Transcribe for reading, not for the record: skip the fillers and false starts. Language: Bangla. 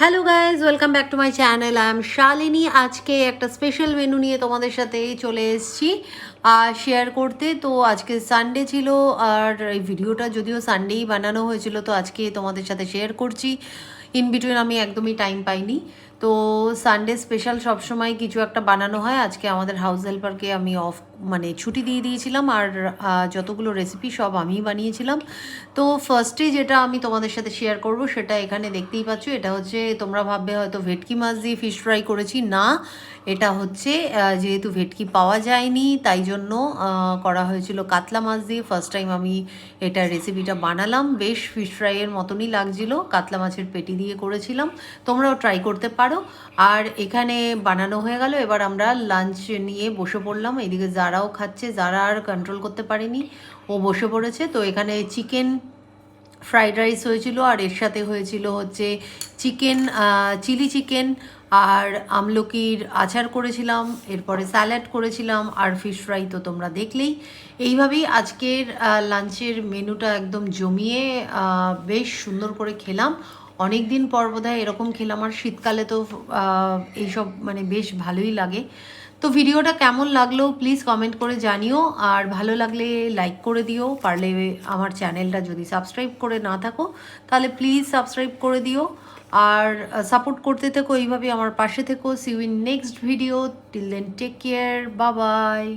Hello guys, welcome back to my channel. I am Shalini. আজকে একটা স্পেশাল মেনু নিয়ে তোমাদের সাথে চলে এসেছি শেয়ার করতে। তো আজকে সানডে ছিল, আর এই ভিডিওটা যদিও সানডেই বানানো হয়েছিল, তো আজকে তোমাদের সাথে শেয়ার করছি। ইন বিটুইন আমি একদমই টাইম পাইনি। তো সানডে স্পেশাল সবসময় কিছু একটা বানানো হয়। আজকে আমাদের হাউস হেল্পারকে আমি মানে ছুটি দিয়ে দিয়েছিলাম, আর যতগুলো রেসিপি সব আমিই বানিয়েছিলাম। তো ফার্স্টে যেটা আমি তোমাদের সাথে শেয়ার করব সেটা এখানে দেখতেই পাচ্ছ। এটা হচ্ছে, তোমরা ভাববে হয়তো ভেটকি মাছ দিয়ে ফিশ ফ্রাই করেছি, না, এটা হচ্ছে যেহেতু ভেটকি পাওয়া যায়নি তাই জন্য করা হয়েছিল কাতলা মাছ দিয়ে। ফার্স্ট টাইম আমি এটা রেসিপিটা বানালাম, বেশ ফিশ ফ্রাইয়ের মতনই লাগছিল। কাতলা মাছের পেটি দিয়ে করেছিলাম, তোমরাও ট্রাই করতে পারো। আর এখানে বানানো হয়ে গেল, এবার আমরা লাঞ্চ নিয়ে বসে পড়লাম। এদিকে যারাও খাচ্ছে, যারা আর কন্ট্রোল করতে পারেনি, ও বসে পড়েছে। তো এখানে চিকেন ফ্রাইড রাইস হয়েছিল, আর এর সাথে হয়েছিল হচ্ছে চিকেন চিলি চিকেন, আর আমলকির আচার করেছিলাম, এরপরে স্যালাড করেছিলাম, আর ফিশ ফ্রাই তো তোমরা দেখলেই। এইভাবেই আজকের লাঞ্চের মেনুটা একদম জমিয়ে বেশ সুন্দর করে খেলাম। অনেক দিন পর বোধহয় এরকম খেলাম, আর শীতকালে তো এইসব মানে বেশ ভালোই লাগে। তো ভিডিওটা কেমন লাগলো প্লিজ কমেন্ট করে জানিও, আর ভালো লাগলে লাইক করে দিও। পারলে আমার চ্যানেলটা যদি সাবস্ক্রাইব করে না থাকো তাহলে প্লিজ সাবস্ক্রাইব করে দিও, আর সাপোর্ট করতে থেকো এইভাবে, আমার পাশে থেকো। See you in next video. Till then take care, bye by.